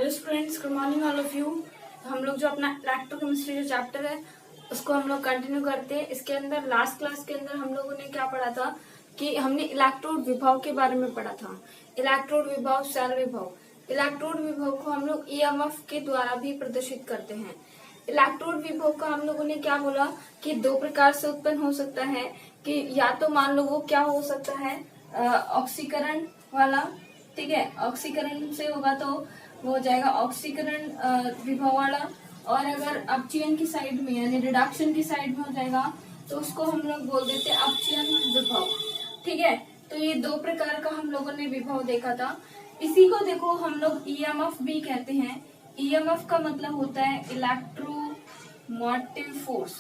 Hello students, good morning all of you. हम लोग जो अपना इलेक्ट्रोकेमिस्ट्री जो चैप्टर है उसको हम लोग कंटिन्यू करते हैं। इसके अंदर लास्ट क्लास के अंदर हम लोगों ने क्या पढ़ा था कि हमने इलेक्ट्रोड विभव के बारे में पढ़ा था। इलेक्ट्रोड विभव, सेल विभव। इलेक्ट्रोड विभव को हम लोग ईएमएफ के द्वारा भी प्रदर्शित करते हैं। इलेक्ट्रोड विभव का हम लोगों ने क्या बोला कि दो प्रकार से उत्पन्न हो सकता है कि या तो मान लो वो क्या हो सकता है, ऑक्सीकरण वाला, ठीक है, ऑक्सीकरण से होगा तो वो हो जाएगा ऑक्सीकरण विभव वाला, और अगर अपचयन की साइड में यानी रिडक्शन की साइड में हो जाएगा तो उसको हम लोग बोल देते हैं अपचयन विभव। ठीक है, तो ये दो प्रकार का हम लोगों ने विभव देखा था। इसी को देखो हम लोग ईएमएफ भी कहते हैं। ईएमएफ का मतलब होता है इलेक्ट्रोमोटिव फोर्स।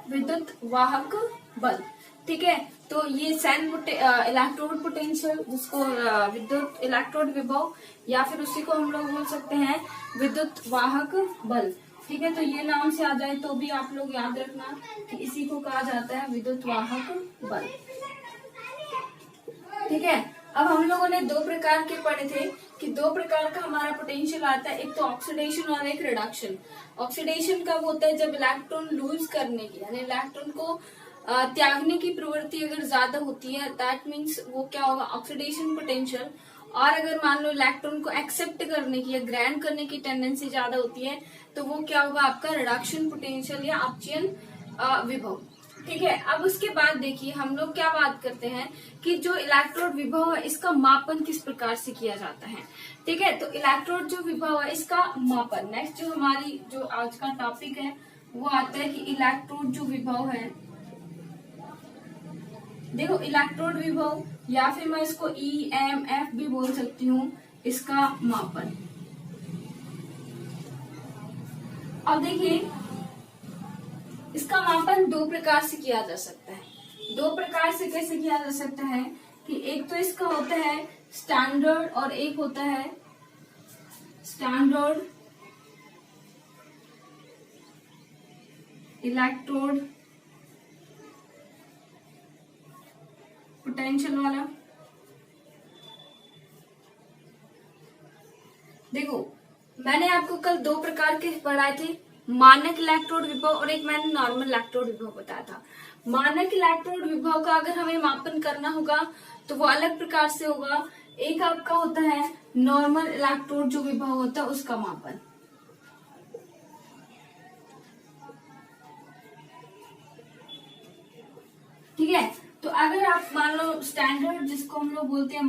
विद्युत वाहक बल। ठीक है, तो ये सेल इलेक्ट्रोड पोटेंशियल, जिसको विद्युत इलेक्ट्रोड विभव, या फिर उसी को हम लोग बोल सकते हैं विद्युत वाहक बल। ठीक है, तो ये नाम से आ जाए तो भी आप लोग याद रखना कि इसी को कहा जाता है विद्युत वाहक बल। ठीक है, अब हम लोगों ने दो प्रकार के पढ़े थे कि दो प्रकार का हमारा पोटेंशियल आता है, एक तो ऑक्सीडेशन और एक रिडक्शन। ऑक्सीडेशन कब होता है? जब इलेक्ट्रॉन लूज करने की यानी इलेक्ट्रॉन को त्यागने की प्रवृत्ति अगर ज्यादा होती है, दैट मीन्स वो क्या होगा, ऑक्सीडेशन पोटेंशियल। और अगर मान लो इलेक्ट्रॉन को एक्सेप्ट करने की या ग्रैंड करने की टेंडेंसी ज्यादा होती है तो वो क्या होगा, आपका रिडक्शन पोटेंशियल या अपचयन विभव। ठीक है, अब उसके बाद देखिए हम लोग क्या बात करते हैं कि जो इलेक्ट्रोड विभव है इसका मापन किस प्रकार से किया जाता है। ठीक है, तो इलेक्ट्रोड जो विभव है इसका मापन, नेक्स्ट जो हमारी जो आज का टॉपिक है वो आता है कि इलेक्ट्रोड जो विभव है, देखो इलेक्ट्रोड विभव या फिर मैं इसको ईएमएफ भी बोल सकती हूँ, इसका मापन। अब देखिए इसका मापन दो प्रकार से किया जा सकता है। दो प्रकार से कैसे किया जा सकता है कि एक तो इसका होता है स्टैंडर्ड और एक होता है स्टैंडर्ड इलेक्ट्रोड पोटेंशियल वाला। देखो मैंने आपको कल दो प्रकार के पढ़ाए थे, मानक इलेक्ट्रोड विभव और एक मैंने नॉर्मल इलेक्ट्रोड विभव बताया था। मानक इलेक्ट्रोड विभव का अगर हमें मापन करना होगा तो वो अलग प्रकार से होगा। एक आपका होता है नॉर्मल इलेक्ट्रोड जो विभव होता है उसका मापन। ठीक है, तो अगर आप मान लो स्टैंडर्ड जिसको हम लोग बोलते हैं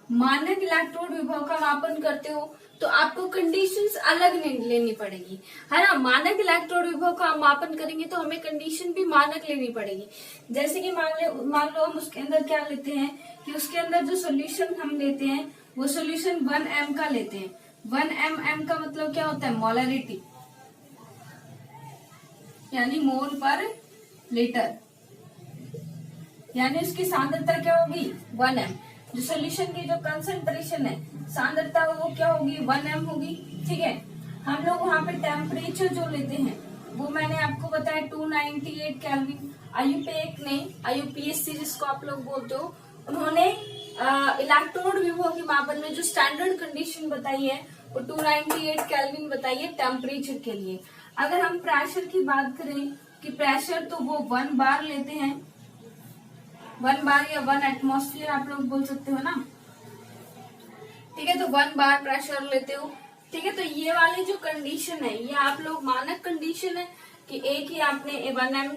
मानक इलेक्ट्रोड विभव का मापन करते हो तो आपको कंडीशंस अलग लेनी पड़ेगी, है ना। मानक इलेक्ट्रोड विभव का मापन करेंगे तो हमें कंडीशन भी मानक लेनी पड़ेगी। जैसे कि मान लो हम उसके अंदर क्या लेते हैं कि उसके अंदर जो सोल्यूशन हम लेते हैं वो सोल्यूशन 1 m का लेते हैं। 1 m का मतलब क्या होता है, मोलरिटी यानी मोल पर लीटर, यानी उसकी सांद्रता क्या होगी 1 m। जो सोल्यूशन की जो कंसंट्रेशन है, सांद्रता वो क्या होगी 1 m होगी। ठीक है, हम लोग वहां पे टेम्परेचर जो लेते हैं वो मैंने आपको बताया 298 केल्विन। आयुपेक ने, आयुपीएससी जिसको आप लोग बोलते हो, उन्होंने इलेक्ट्रोड विभव के मापन में जो स्टैंडर्ड कंडीशन बताई है वो 298 केल्विन बताई है टेम्परेचर के लिए। अगर हम प्रेशर की बात करें कि प्रेशर तो वो 1 बार लेते हैं, 1 बार या 1 एटमॉस्फेयर आप लोग बोल सकते हो ना। ठीक है, तो 1 बार प्रेशर लेते हो। ठीक है, तो ये वाली जो कंडीशन है ये आप लोग मानक कंडीशन है कि एक ही आपने 1 m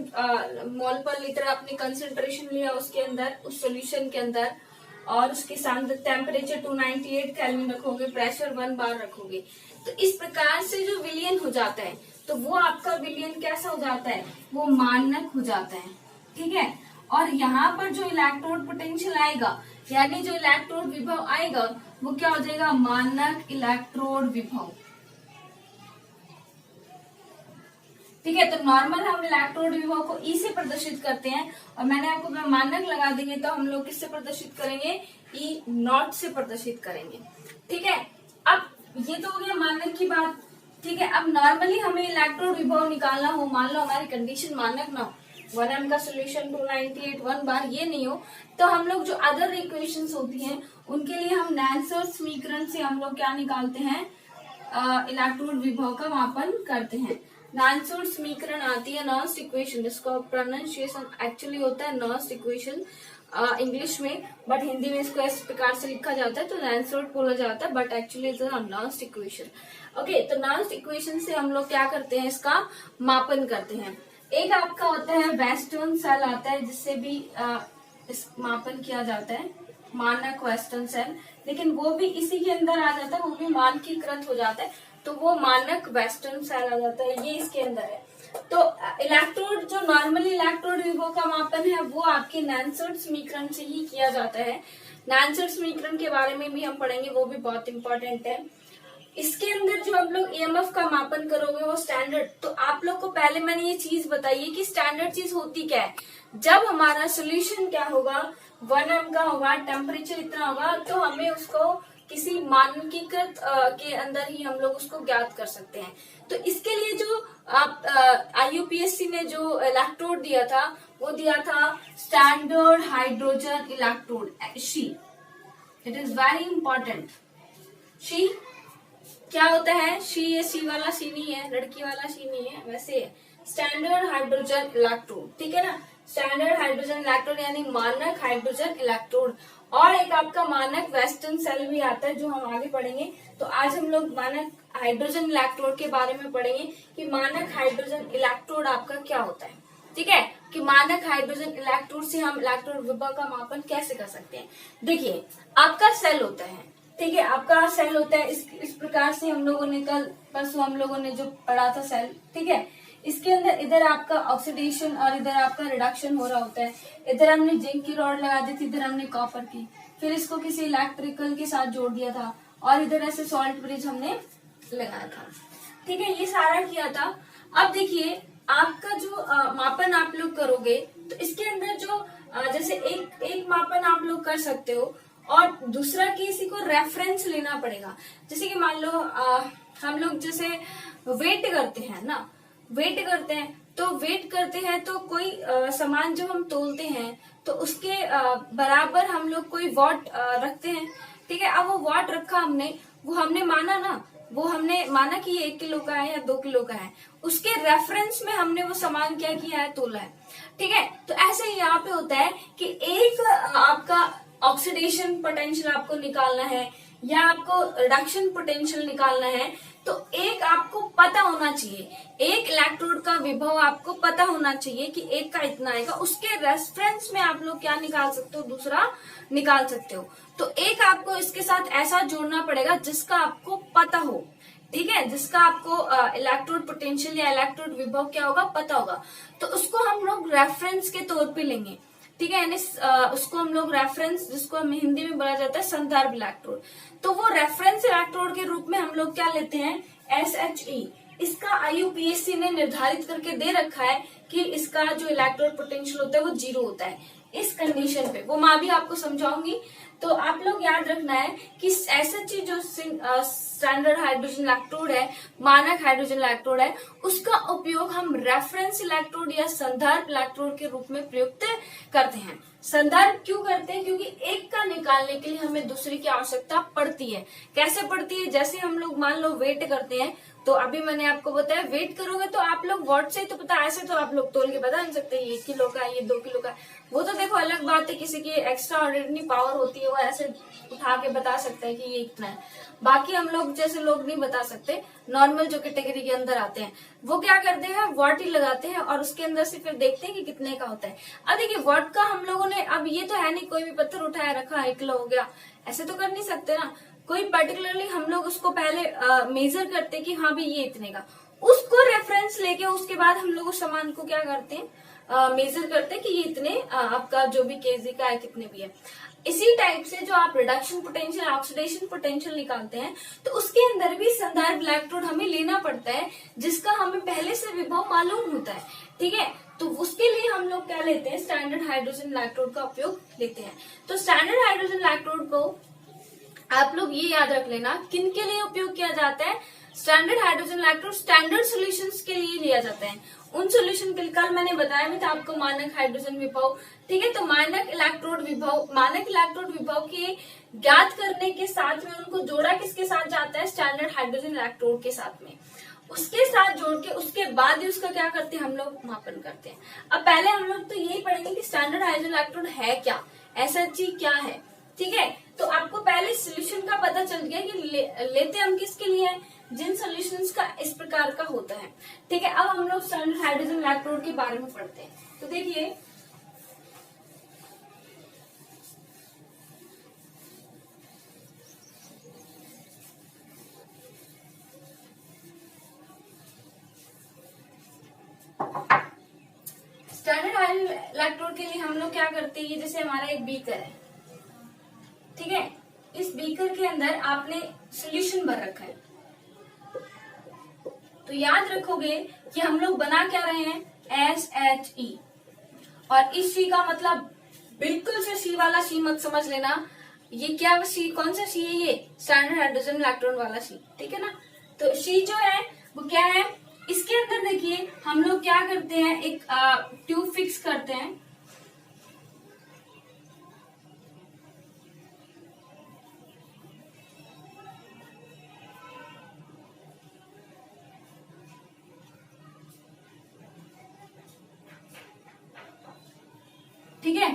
मोल पर लीटर आपने कंसंट्रेशन लिया उसके अंदर, उस सोल्यूशन के अंदर, और उसकी सांद्रता टेम्परेचर 298 केल्विन रखोगे, प्रेशर 1 बार रखोगे, तो इस प्रकार से जो विलयन हो जाता है तो वो आपका विलयन कैसा हो जाता है, वो मानक हो जाता है। ठीक है, और यहाँ पर जो इलेक्ट्रोड पोटेंशियल आएगा यानी जो इलेक्ट्रोड विभव आएगा वो क्या हो जाएगा, मानक इलेक्ट्रोड विभव। ठीक है, तो नॉर्मल हम इलेक्ट्रोड विभव को ई से प्रदर्शित करते हैं और मैंने आपको मानक लगा देंगे तो हम लोग किससे प्रदर्शित करेंगे, ई नॉट से प्रदर्शित करेंगे। ठीक है, अब ये तो हो गया मानक की बात। ठीक है, अब नॉर्मली हमें इलेक्ट्रोड विभव निकालना हो, मान लो हमारी कंडीशन मानक ना हो 1m का सोल्यूशन 298 1 बार ये नहीं हो, तो हम लोग जो अदर इक्वेशंस होती हैं उनके लिए हम नैन्सर समीकरण से हम लोग क्या निकालते हैं, इलेक्ट्रोड विभव का मापन करते हैं। नैन्सर समीकरण आती है नर्स्ट इक्वेशन, जिसका प्रोनाउंसिएशन एक्चुअली होता है नर्स्ट इक्वेशन इंग्लिश में, बट हिंदी में इसको इस प्रकार से लिखा जाता है, तो नैन्सर्ड बोला जाता है, but actually is a Nernst equation. Okay, तो नर्स्ट इक्वेशन से हम लोग क्या करते हैं, इसका मापन करते हैं। एक आपका होता है वेस्टर्न सेल आता है, जिससे भी इस मापन किया जाता है, मानक वेस्टर्न सेल, लेकिन वो भी इसी के अंदर आ जाता है, वो भी मानकीकृत हो जाता है, तो वो मानक वेस्टर्न सेल आ जाता है, ये इसके अंदर है। तो इलेक्ट्रोड जो नॉर्मली इलेक्ट्रोड विभव का मापन है वो आपके नैन्सर्ड समीकरण से ही किया जाता है। नैन्सर्ड समीकरण के बारे में भी हम पढ़ेंगे, वो भी बहुत इंपॉर्टेंट है। इसके अंदर जो आप लोग ईएमएफ का मापन करोगे वो स्टैंडर्ड, तो आप लोग को पहले मैंने ये चीज बताई कि स्टैंडर्ड चीज होती क्या है। जब हमारा सोल्यूशन क्या होगा, 1m का होगा, टेम्परेचर इतना होगा, तो हमें उसको किसी मानकीकृत के अंदर ही हम लोग उसको ज्ञात कर सकते हैं। तो इसके लिए जो आप आईयूपीएससी ने जो इलेक्ट्रोड दिया था वो दिया था standard hydrogen electrode, she. It is very important. She क्या होता है, शी, ये सी वाला सी नहीं है, लड़की वाला सी नहीं है, वैसे है स्टैंडर्ड हाइड्रोजन इलेक्ट्रोड, ठीक है ना। स्टैंडर्ड हाइड्रोजन इलेक्ट्रोड यानी मानक हाइड्रोजन इलेक्ट्रोड। और एक आपका मानक वेस्टर्न सेल भी आता है जो हम आगे पढ़ेंगे। तो आज हम लोग मानक हाइड्रोजन इलेक्ट्रोड के बारे में पढ़ेंगे कि मानक हाइड्रोजन इलेक्ट्रोड आपका क्या होता है, ठीक है, कि मानक हाइड्रोजन इलेक्ट्रोड से हम इलेक्ट्रोड विभव का मापन कैसे कर सकते हैं। देखिए, आपका सेल होता है, ठीक है, आपका सेल होता है इस प्रकार से। हम लोगों ने कल परसों हम लोगों ने जो पढ़ा था सेल, ठीक है, इसके अंदर इधर आपका ऑक्सीडेशन और इधर आपका रिडक्शन हो रहा होता है। इधर हमने जिंक की रॉड लगा दी थी, इधर हमने कॉपर की, फिर इसको किसी इलेक्ट्रिकल के साथ जोड़ दिया था, और इधर ऐसे सॉल्ट ब्रिज हमने लगाया था, ठीक है, ये सारा किया था। अब देखिए, आपका जो मापन आप लोग करोगे, तो इसके अंदर जो जैसे एक मापन आप लोग कर सकते हो, और दूसरा किसी को रेफरेंस लेना पड़ेगा। जैसे कि मान लो हम लोग जैसे वेट करते हैं ना, वेट करते हैं, तो वेट करते हैं तो कोई सामान जब हम तोलते हैं तो उसके बराबर हम लोग कोई वॉट रखते हैं, ठीक है। अब वो वॉट रखा हमने, वो हमने माना ना, वो हमने माना कि ये 1 किलो का है या 2 किलो का है, उसके रेफरेंस में हमने वो सामान क्या किया है, तोला है, ठीक है। तो ऐसे ही यहाँ पे होता है कि एक आपका ऑक्सीडेशन पोटेंशियल आपको निकालना है या आपको रिडक्शन पोटेंशियल निकालना है, तो एक आपको पता होना चाहिए, एक इलेक्ट्रोड का विभव आपको पता होना चाहिए कि एक का इतना आएगा, उसके रेफरेंस में आप लोग क्या निकाल सकते हो, दूसरा निकाल सकते हो। तो एक आपको इसके साथ ऐसा जोड़ना पड़ेगा जिसका आपको पता हो, ठीक है, जिसका आपको इलेक्ट्रोड पोटेंशियल या इलेक्ट्रोड विभव क्या होगा पता होगा, तो उसको हम लोग रेफरेंस के तौर पे लेंगे, ठीक है, यानी उसको हम लोग रेफरेंस, जिसको हम हिंदी में बोला जाता है संदर्भ इलेक्ट्रोड, तो वो रेफरेंस इलेक्ट्रोड के रूप में हम लोग क्या लेते हैं, SHE। इसका आईयूपीएससी ने निर्धारित करके दे रखा है कि इसका जो इलेक्ट्रोड पोटेंशियल होता है वो 0 होता है। इस कंडीशन पे वो मैं भी आपको समझाऊंगी। तो आप लोग याद रखना है कि SHE जो स्टैंडर्ड हाइड्रोजन इलेक्ट्रोड है, मानक हाइड्रोजन इलेक्ट्रोड है, उसका उपयोग हम रेफरेंस इलेक्ट्रोड या संदर्भ इलेक्ट्रोड के रूप में प्रयुक्त करते हैं। संदर्भ क्यों करते हैं, क्योंकि एक का निकालने के लिए हमें दूसरे की आवश्यकता पड़ती है। कैसे पड़ती है, जैसे हम लोग मान लो वेट करते हैं, तो अभी मैंने आपको बताया वेट करोगे तो आप लोग वॉट से तो पता, ऐसे तो आप लोग तोल के बता नहीं सकते ये 1 किलो का है, ये 2 किलो का है, वो तो देखो अलग बात है, किसी की एक्स्ट्रा ऑर्डिनरी पावर होती है, वो ऐसे उठा के बता सकता है कि ये इतना है। बाकी हम लोग जैसे लोग नहीं बता सकते, नॉर्मल जो कैटेगरी के अंदर आते हैं वो क्या करते हैं, वॉट ही लगाते हैं और उसके अंदर से फिर देखते हैं कि कितने का होता है। अब देखिए वॉट का हम लोगों ने, अब ये तो है नहीं कोई भी पत्थर उठाया रखा 1 किलो हो गया, ऐसे तो कर नहीं सकते ना, कोई पर्टिकुलरली हम लोग उसको पहले मेजर करते कि हाँ भी ये इतने का, उसको रेफरेंस लेके उसके बाद हम लोग उस सामान को क्या करते हैं, मेजर करते हैं कि ये इतने आपका जो भी केजी का है, कितने भी है। इसी टाइप से जो आप रिडक्शन पोटेंशियल, ऑक्सीडेशन पोटेंशियल निकालते हैं, तो उसके अंदर भी संदर्भ इलेक्ट्रोड हमें लेना पड़ता है, जिसका हमें पहले से विभव मालूम होता है, ठीक है। तो उसके लिए हम लोग क्या लेते हैं, स्टैंडर्ड हाइड्रोजन इलेक्ट्रोड का उपयोग लेते हैं। तो स्टैंडर्ड हाइड्रोजन इलेक्ट्रोड को आप लोग ये याद रख लेना किन के लिए उपयोग किया जाता है, standard hydrogen electrode standard solutions के लिए लिया जाता है। उन सॉल्यूशन के लिए कल मैंने बताया भी था आपको मानक हाइड्रोजन विभव, ठीक है। तो मानक इलेक्ट्रोड विभव के ज्ञात करने के साथ में उनको जोड़ा किसके साथ जाता है, स्टैंडर्ड हाइड्रोजन इलेक्ट्रोड के साथ में, उसके साथ जोड़ के उसके बाद ही उसका क्या करते हैं हम लोग, मापन करते हैं। अब पहले हम लोग तो यही पढ़ेंगे कि स्टैंडर्ड हाइड्रोजन इलेक्ट्रोड है क्या, SHG क्या है, ठीक है। तो आपको पहले सोल्यूशन का पता चल गया कि लेते हम किसके लिए हैं, जिन सॉल्यूशंस का इस प्रकार का होता है, ठीक है। अब हम लोग स्टैंडर्ड हाइड्रोजन इलेक्ट्रोड के बारे में पढ़ते हैं। तो देखिए स्टैंडर्ड हाइड्रोजन इलेक्ट्रोड के लिए हम लोग क्या करते हैं, जैसे हमारा एक बीकर है, ठीक है। इस बीकर के अंदर आपने सोल्यूशन भर रखा है, तो याद रखोगे कि हम लोग बना क्या रहे हैं, SHE। और इस शी का मतलब बिल्कुल से शी वाला शी मत समझ लेना, ये क्या शी, कौन सा शी है, ये स्टैंडर्ड हाइड्रोजन इलेक्ट्रोड वाला शी, ठीक है ना। तो शी जो है वो क्या है, इसके अंदर देखिए हम लोग क्या करते हैं, एक ट्यूब फिक्स करते हैं, ठीक है।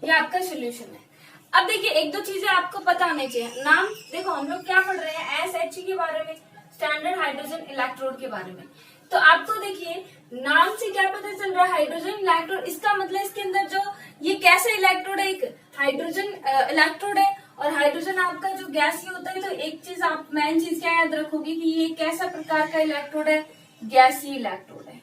ये आपका सोल्यूशन है। अब देखिए एक दो चीजें आपको पता होनी चाहिए। नाम देखो हम लोग क्या पढ़ रहे हैं, SHE के बारे में, स्टैंडर्ड हाइड्रोजन इलेक्ट्रोड के बारे में। तो आपको देखिए नाम से क्या पता चल रहा है, हाइड्रोजन इलेक्ट्रोड, इसका मतलब इसके अंदर जो ये कैसा इलेक्ट्रोड है, एक हाइड्रोजन इलेक्ट्रोड है। और हाइड्रोजन आपका जो गैसीय होता है, तो एक चीज आप मेन चीज क्या याद रखोगे कि ये कैसा प्रकार का इलेक्ट्रोड है, गैसीय इलेक्ट्रोड है।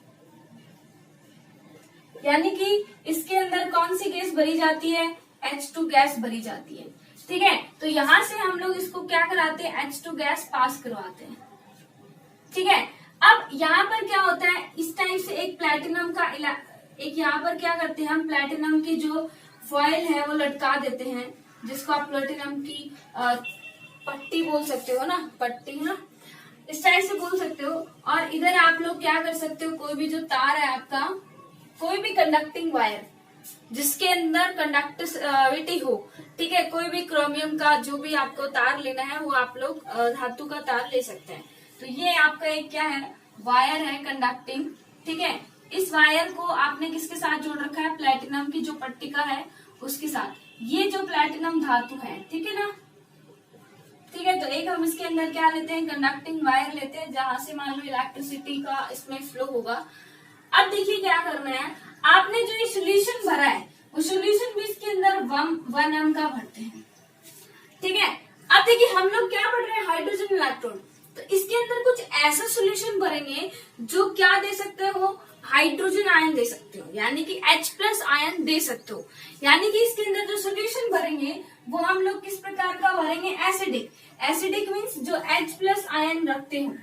यानी कि इसके अंदर कौन सी गैस भरी जाती है, H2 गैस भरी जाती है, ठीक है। तो यहां से हम लोग इसको क्या कराते हैं, H2 गैस पास करवाते हैं, ठीक है। अब यहाँ पर क्या होता है, इस टाइप से एक प्लेटिनम का एक यहाँ पर क्या करते हैं हम, प्लेटिनम की जो फॉइल है वो लटका देते हैं, जिसको आप प्लेटिनम की पट्टी बोल सकते हो ना, पट्टी ना, इस टाइप से बोल सकते हो। और इधर आप लोग क्या कर सकते हो, कोई भी जो तार है आपका, कोई भी कंडक्टिंग वायर जिसके अंदर कंडक्टिविटी हो, ठीक है, कोई भी क्रोमियम का जो भी आपको तार लेना है वो आप लोग धातु का तार ले सकते हैं। तो ये आपका एक क्या है, वायर है कंडक्टिंग, ठीक है। इस वायर को आपने किसके साथ जोड़ रखा है, प्लेटिनम की जो पट्टिका है उसके साथ। ये जो प्लेटिनम धातु है, ठीक है ना, ठीक है। तो एक हम इसके अंदर क्या लेते हैं, कंडक्टिंग वायर लेते हैं, जहां से मान लो इलेक्ट्रिसिटी का इसमें फ्लो होगा। अब देखिए क्या करना है, आपने जो ये सोल्यूशन भरा है वो सोल्यूशन भी इसके अंदर 1 m का भरते हैं, ठीक है। अब देखिए हम लोग क्या पढ़ रहे हैं, हाइड्रोजन इलेक्ट्रोड, तो इसके अंदर कुछ ऐसा सोल्यूशन भरेंगे जो क्या दे सकते हो, हाइड्रोजन आयन दे सकते हो, यानी कि H+ आयन दे सकते हो। यानी कि इसके अंदर जो सोल्यूशन भरेंगे वो हम लोग किस प्रकार का भरेंगे, एसिडिक। एसिडिक मीन्स जो H+ आयन रखते हो,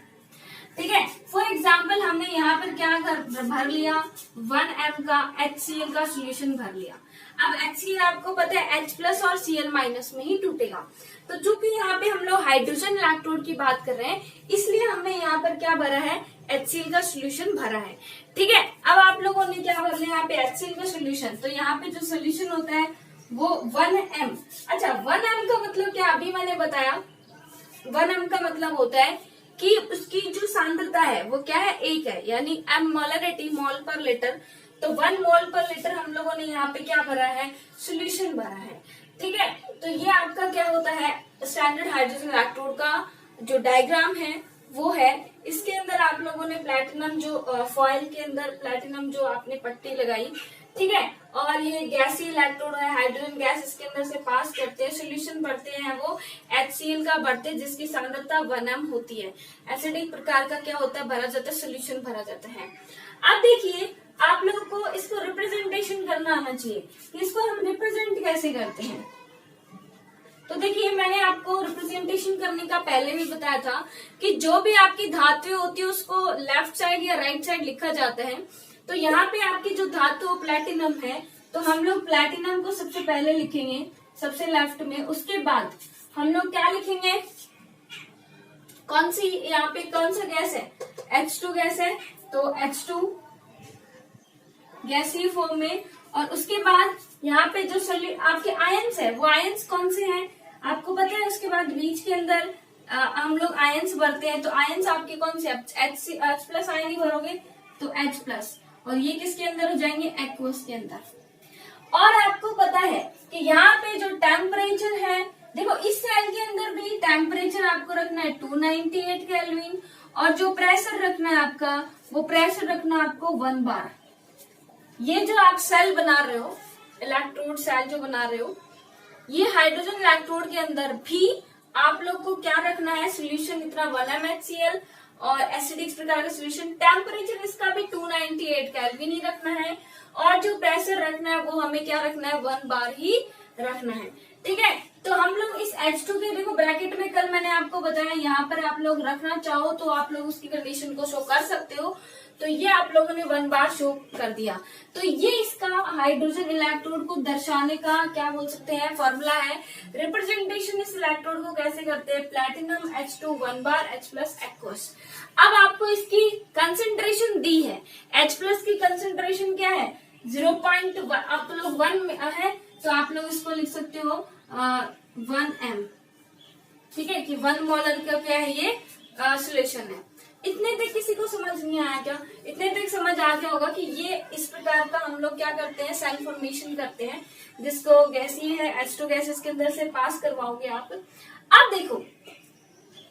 ठीक है। फॉर एग्जाम्पल हमने यहाँ पर क्या भर लिया, 1 m का HCl का सोल्यूशन भर लिया। अब HCl आपको पता है H+ और Cl- में ही टूटेगा। तो चूंकि यहाँ पे हम लोग हाइड्रोजन इलेक्ट्रोड की बात कर रहे हैं, इसलिए हमने यहाँ पर क्या भरा है, HCl का सोल्यूशन भरा है, ठीक है। अब आप लोगों ने क्या भर लिया यहाँ पे, HCl का सोल्यूशन। तो यहाँ पे जो सोल्यूशन होता है वो 1 m। अच्छा 1 m का मतलब क्या, अभी मैंने बताया 1 m का मतलब होता है कि उसकी जो सांद्रता है वो क्या है, 1 है, यानी m मोलरिटी, मोल पर लीटर। तो 1 मोल पर लीटर हम लोगों ने यहाँ पे क्या भरा है, सोल्यूशन भरा है, ठीक है। तो ये आपका क्या होता है, स्टैंडर्ड हाइड्रोजन इलेक्ट्रोड का जो डायग्राम है वो है। इसके अंदर आप लोगों ने प्लेटिनम जो फॉइल के अंदर प्लेटिनम जो आपने पट्टी लगाई, ठीक है। और ये गैसीय इलेक्ट्रोड है, हाइड्रोजन गैस इसके अंदर से पास करते हैं, सोल्यूशन भरते हैं वो HCl का भरते हैं, जिसकी सांद्रता 1 m होती है। एसिडिक प्रकार का क्या होता है, भरा जाता है, सोल्यूशन भरा जाता है। अब देखिए आप लोगों को इसको रिप्रेजेंटेशन करना आना चाहिए कि इसको हम रिप्रेजेंट कैसे करते हैं। तो देखिए मैंने आपको रिप्रेजेंटेशन करने का पहले भी बताया था कि जो भी आपकी धातुएं होती है उसको लेफ्ट साइड या राइट साइड लिखा जाता है। तो यहाँ पे आपकी जो धातु प्लेटिनम है, तो हम लोग प्लेटिनम को सबसे पहले लिखेंगे सबसे लेफ्ट में, उसके बाद हम लोग क्या लिखेंगे, कौन सी यहाँ पे कौन सा गैस है, H2 गैस है, तो H2 गैसीय फॉर्म में। और उसके बाद यहाँ पे जो आपके आयंस है वो आयंस कौन से हैं आपको पता है। उसके बाद बीच के अंदर हम लोग आयंस भरते हैं, तो आयंस आपके कौन से, H प्लस आयन ही भरोगे तो H प्लस, और ये किसके अंदर हो जाएंगे, एक्वस के अंदर। और आपको पता है कि यहाँ पे जो टेम्परेचर है, देखो इस सेल के अंदर भी टेम्परेचर आपको रखना है 298 केल्विन, और जो प्रेशर रखना है आपका, वो प्रेशर रखना है आपको 1 बार। ये जो आप सेल बना रहे हो, इलेक्ट्रोड सेल जो बना रहे हो, ये हाइड्रोजन इलेक्ट्रोड के अंदर भी आप लोग को क्या रखना है, सोल्यूशन इतना 1 MHCl और एसिडिक प्रकार का सोल्यूशन। टेम्परेचर इसका भी 298 केल्विन ही रखना है, और जो प्रेशर रखना है वो हमें क्या रखना है, 1 बार ही रखना है। ठीक है, तो हम लोग इस H2 के, देखो ब्रैकेट में कल मैंने आपको बताया, यहाँ पर आप लोग रखना चाहो तो आप लोग उसकी कंडीशन को शो कर सकते हो। तो ये आप लोगों ने 1 बार शो कर दिया। तो ये इसका हाइड्रोजन इलेक्ट्रोड को दर्शाने का क्या बोल सकते हैं, फॉर्मूला है। रिप्रेजेंटेशन इस इलेक्ट्रोड को कैसे करते हैं, प्लेटिनम H2 1 बार H प्लस एक्वस। अब आपको इसकी कंसेंट्रेशन दी है, H प्लस की कंसेंट्रेशन क्या है 0.1, आप लोग 1 है तो आप लोग इसको लिख सकते हो 1 m। ठीक है, कि 1 मोलर का क्या है ये सोल्यूशन है। इतने तक किसी को समझ नहीं आया क्या, इतने तक समझ आ गया होगा कि ये इस प्रकार का हम लोग क्या करते हैं, सेल फॉर्मेशन करते हैं, जिसको गैसीय है H2 गैसेस के अंदर से पास करवाओगे आप। अब देखो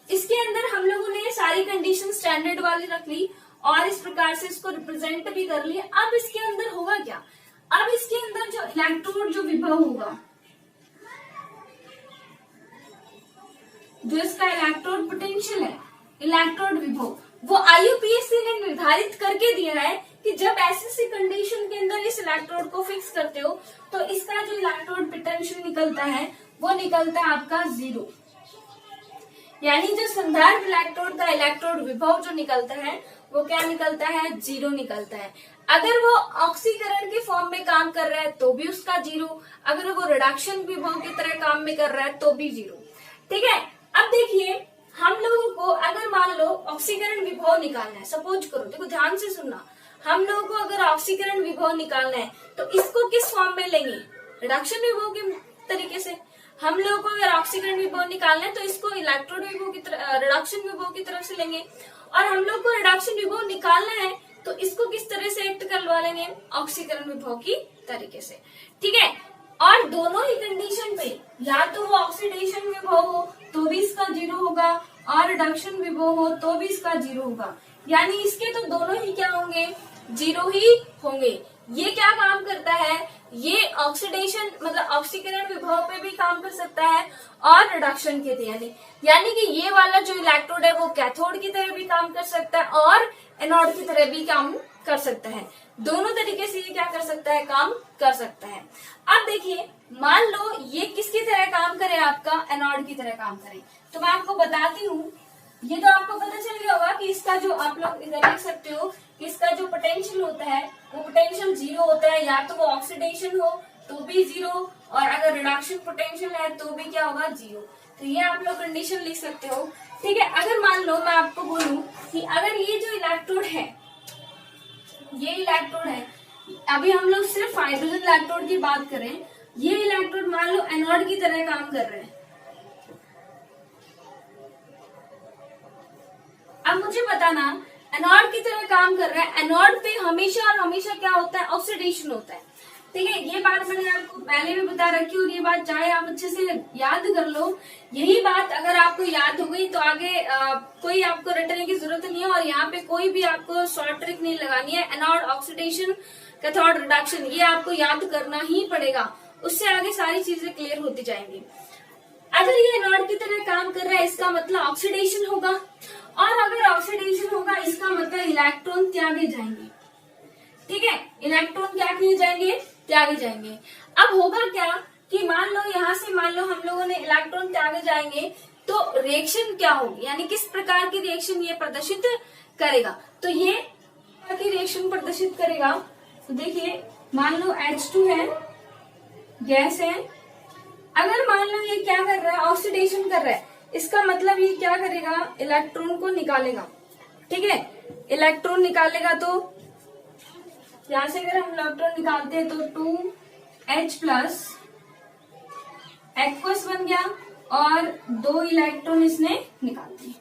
इसके अंदर हम लोगों ने सारी कंडीशन स्टैंडर्ड वाली रख ली, और इस प्रकार से इसको रिप्रेजेंट भी कर लिया। अब इसके अंदर होगा क्या, अब इसके अंदर जो इलेक्ट्रोड जो विभव होगा, जो इसका इलेक्ट्रोड पोटेंशियल है, इलेक्ट्रोड विभव, वो IUPAC ने निर्धारित करके दिया है कि जब ऐसी कंडीशन के अंदर इस इलेक्ट्रोड को फिक्स करते हो तो इसका जो इलेक्ट्रोड पोटेंशियल निकलता है वो निकलता है आपका 0। यानी जो संदर्भ इलेक्ट्रोड का इलेक्ट्रोड विभव जो निकलता है वो क्या निकलता है, 0 निकलता है। अगर वो ऑक्सीकरण के फॉर्म में काम कर रहा है तो भी उसका 0, अगर वो रिडक्शन विभव की तरह काम में कर रहा है तो भी 0। ठीक है, अब देखिए हम लोगों को अगर मान लो ऑक्सीकरण विभव निकालना है, सपोज करो, देखो ध्यान से सुनना, हम लोगों को अगर ऑक्सीकरण विभव निकालना है तो इसको किस फॉर्म में लेंगे, रिडक्शन विभव के तरीके से। हम लोगों को अगर ऑक्सीकरण विभव निकालना है तो इसको इलेक्ट्रोड विभव की तरफ, रिडक्शन विभव की तरफ से लेंगे, और हम लोग को रिडक्शन विभव निकालना है तो इसको किस तरह से एक्ट करवा लेंगे, ऑक्सीकरण विभव की तरीके से। ठीक है, और दोनों ही कंडीशन पे या तो वो ऑक्सीडेशन विभव हो तो भी इसका 0 होगा, और रिडक्शन विभव हो तो भी इसका 0 होगा। यानी इसके तो दोनों ही क्या होंगे, 0 ही होंगे। ये क्या काम करता है, ये ऑक्सीडेशन मतलब ऑक्सीकरण विभव पे भी काम कर सकता है और रिडक्शन के थे, यानी कि ये वाला जो इलेक्ट्रोड है वो कैथोड की तरह भी काम कर सकता है और एनोड की तरह भी काम कर सकता है। दोनों तरीके से ये क्या कर सकता है, काम कर सकता है। अब देखिए मान लो ये किसकी तरह काम करे, आपका एनोड की तरह काम करे, तो मैं आपको बताती हूँ। ये तो आपको पता चल गया होगा कि इसका जो आप लोग इधर देख सकते हो कि इसका जो पोटेंशियल होता है वो पोटेंशियल 0 होता है, या तो वो ऑक्सीडेशन हो तो भी 0, और अगर रिडक्शन पोटेंशियल है तो भी क्या होगा, 0। तो ये आप लोग कंडीशन लिख सकते हो। ठीक है, अगर मान लो मैं आपको बोलूं कि अगर ये जो इलेक्ट्रोड है, ये इलेक्ट्रोड है, अभी हम लोग सिर्फ हाइड्रोजन इलेक्ट्रोड की बात करें, ये इलेक्ट्रोड मान लो एनोड की तरह काम कर रहे हैं। अब मुझे बताना, एनोड की तरह काम कर रहा है, एनोड पे हमेशा और हमेशा क्या होता है, ऑक्सीडेशन होता है। ठीक है, ये बात मैंने आपको पहले भी बता रखी, और ये बात चाहे आप अच्छे से याद कर लो। यही बात अगर आपको याद हो गई तो आगे कोई आपको रटने की जरूरत नहीं है, और यहाँ पे कोई भी आपको शॉर्ट ट्रिक नहीं लगानी है। एनोड ऑक्सीडेशन, कैथोड रिडक्शन, ये आपको याद करना ही पड़ेगा, उससे आगे सारी चीजें क्लियर होती जाएंगी। अगर ये एनोड की तरह काम कर रहा है इसका मतलब ऑक्सीडेशन होगा, और अगर ऑक्सीडेशन होगा इसका मतलब इलेक्ट्रॉन त्यागे जाएंगे। ठीक है, इलेक्ट्रॉन क्या किए जाएंगे, त्यागे जाएंगे। अब होगा क्या कि मान लो यहाँ से मान लो हम लोगों ने इलेक्ट्रॉन त्यागे जाएंगे तो रिएक्शन क्या होगी, यानी किस प्रकार की रिएक्शन ये प्रदर्शित करेगा। तो ये की रिएक्शन प्रदर्शित करेगा। तो देखिए मान लो H2 है, गैस है। अगर मान लो ये क्या कर रहा है, ऑक्सीडेशन कर रहा है, इसका मतलब ये क्या करेगा, इलेक्ट्रॉन को निकालेगा। ठीक है, इलेक्ट्रॉन निकालेगा तो यहां से अगर हम इलेक्ट्रॉन निकालते हैं तो 2H+ एक्वस बन गया और 2 इलेक्ट्रॉन इसने निकाल दिए।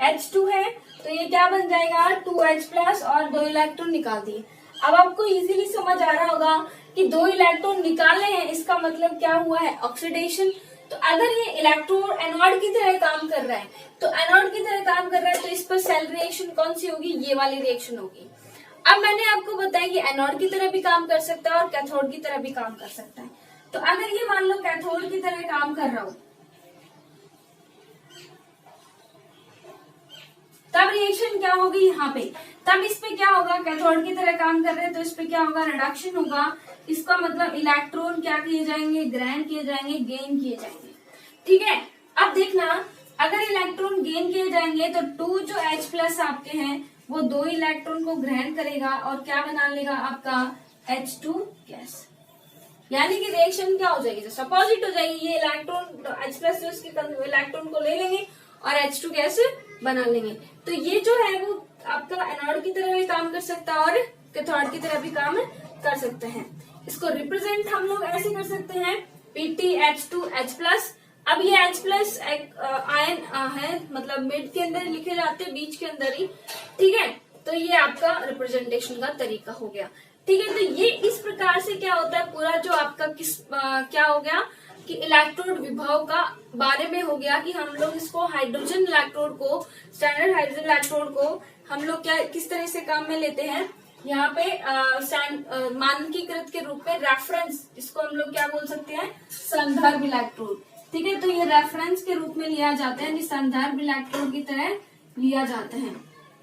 H2 है तो ये क्या बन जाएगा, 2H+ और 2 इलेक्ट्रॉन निकाल दिए। अब आपको इजीली समझ आ रहा होगा कि 2 इलेक्ट्रॉन निकाले हैं, इसका मतलब क्या हुआ है, ऑक्सीडेशन। तो अगर ये इलेक्ट्रोड एनोड की तरह काम कर रहा है, तो एनोड की तरह काम कर रहा है तो इस पर सेल रिएक्शन कौन सी होगी, ये वाली रिएक्शन होगी। अब मैंने आपको बताया कि एनोड की तरह भी काम कर सकता है और कैथोड की तरह भी काम कर सकता है। तो अगर ये मान लो कैथोड की तरह काम कर रहा हो, तब रिएक्शन क्या होगी यहाँ पे, तब इस पे क्या होगा, कैथोड की तरह काम कर रहे हैं तो इस पे क्या होगा, रिडक्शन होगा। इसका मतलब इलेक्ट्रॉन क्या किए जाएंगे, ग्रहण किए जाएंगे, गेन किए जाएंगे। ठीक है, अब देखना अगर इलेक्ट्रॉन गेन किए जाएंगे तो 2 जो H+ आपके हैं वो 2 इलेक्ट्रॉन को ग्रहण करेगा और क्या बना लेगा, आपका H2 गैस। यानी कि रिएक्शन क्या हो जाएगी, जैसे अपोजिट हो जाएगी। ये इलेक्ट्रॉन H+ जो इसके इलेक्ट्रॉन को ले लेंगे और H2 गैस बना लेंगे। तो ये जो है वो आपका एनोड की तरह भी काम कर सकता है और कैथोड की तरह भी काम कर सकते हैं। इसको रिप्रेजेंट हम लोग ऐसे कर सकते हैं, PtH2H+। अब ये H+ आयन है, मतलब मिड के अंदर लिखे जाते हैं, बीच के अंदर ही। ठीक है, तो ये आपका रिप्रेजेंटेशन का तरीका हो गया। ठीक है, तो ये इस प्रकार से क्या होता है, पूरा जो आपका क्या हो गया कि इलेक्ट्रोड विभव का बारे में हो गया कि हम लोग इसको हाइड्रोजन इलेक्ट्रोड को, स्टैंडर्ड हाइड्रोजन इलेक्ट्रोड को हम लोग क्या किस तरह से काम में लेते हैं। यहाँ पे मानकीकृत के रूप में रेफरेंस, इसको हम लोग क्या बोल सकते हैं, संदर्भ इलेक्ट्रोड। ठीक है, तो ये रेफरेंस के रूप में लिया जाता है, संदर्भ इलेक्ट्रोड की तरह लिया जाता है।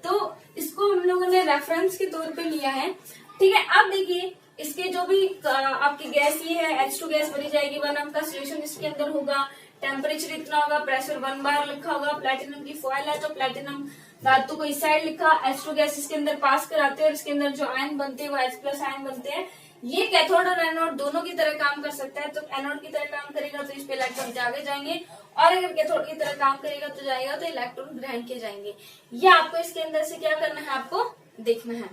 तो इसको हम लोगों ने रेफरेंस के तौर पे लिया है। ठीक है, अब देखिए इसके जो भी आपकी गैस ये है, H2 गैस बनी जाएगी, 1 m का सोल्यूशन इसके अंदर होगा, टेम्परेचर इतना होगा, प्रेशर 1 बार लिखा होगा, प्लेटिनम की फॉइल है तो प्लेटिनम धातु को इस साइड लिखा, H2 गैस इसके अंदर पास कराते हैं और इसके अंदर जो आयन बनते हैं वो H+ आयन बनते हैं। ये कैथोड और एनोड दोनों की तरह काम कर सकता है। तो एनोड की तरह काम करेगा तो इस पे इलेक्ट्रॉन आगे जाएंगे और अगर कैथोड की तरह काम करेगा तो जाएगा तो इलेक्ट्रॉन ग्रहण किए जाएंगे। ये आपको इसके अंदर से क्या करना है, आपको देखना है।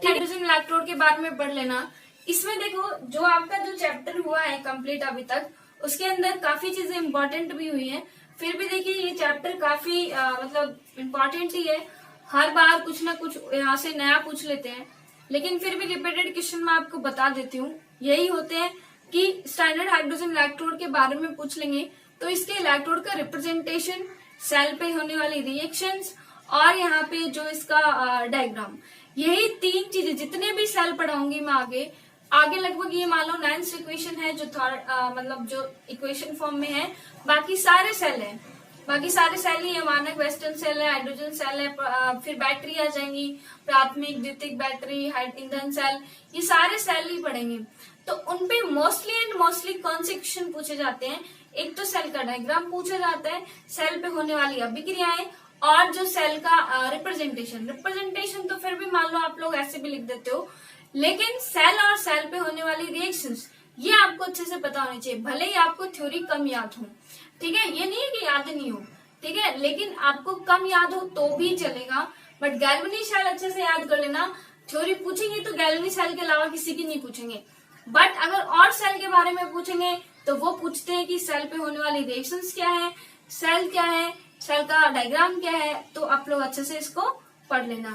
हाइड्रोजन इलेक्ट्रोड के बारे में पढ़ लेना। इसमें देखो जो आपका जो चैप्टर हुआ है कंप्लीट अभी तक, उसके अंदर काफी चीजें इंपॉर्टेंट भी हुई हैं। फिर भी देखिए ये चैप्टर काफी मतलब इम्पोर्टेंट ही है। हर बार कुछ ना कुछ यहाँ से नया पूछ लेते हैं, लेकिन फिर भी रिपीटेड क्वेश्चन मैं आपको बता देती हूँ। यही होते हैं कि स्टैंडर्ड हाइड्रोजन इलेक्ट्रोड के बारे में पूछ लेंगे तो इसके इलेक्ट्रोड का रिप्रेजेंटेशन, सेल पे होने वाली रिएक्शंस और यहाँ पे जो इसका डायग्राम, यही 3 चीजें जितने भी सेल पढ़ाऊंगी मैं आगे लगभग ये मान लो 9th इक्वेशन है जो मतलब जो इक्वेशन फॉर्म में है, बाकी सारे सेल हैं, बाकी सारे सेल ही है। मानक वेस्टर्न सेल है, हाइड्रोजन सेल है, फिर बैटरी आ जाएंगी, प्राथमिक द्वितीयक बैटरी, ईंधन सेल, ये सारे सेल ही पढ़ेंगे। तो उनपे मोस्टली कौन से क्वेश्चन पूछे जाते हैं, एक तो सेल का डायग्राम पूछा जाता है, सेल पे होने वाली अभिक्रियाएं और जो सेल का रिप्रेजेंटेशन तो फिर भी मान लो आप लोग ऐसे भी लिख देते हो, लेकिन सेल और सेल पे होने वाली रिएक्शंस ये आपको अच्छे से पता होनी चाहिए। भले ही आपको थ्योरी कम याद हो, ठीक है, ये नहीं है कि याद नहीं हो, ठीक है, लेकिन आपको कम याद हो तो भी चलेगा, बट गैल्वेनिक सेल अच्छे से याद कर लेना। थ्योरी पूछेंगे तो गैल्वेनिक सेल के अलावा किसी की नहीं पूछेंगे, बट अगर और सेल के बारे में पूछेंगे तो वो पूछते हैं कि सेल पे होने वाली रिएक्शंस क्या है, सेल क्या है, सेल का डायग्राम क्या है। तो आप लोग अच्छे से इसको पढ़ लेना।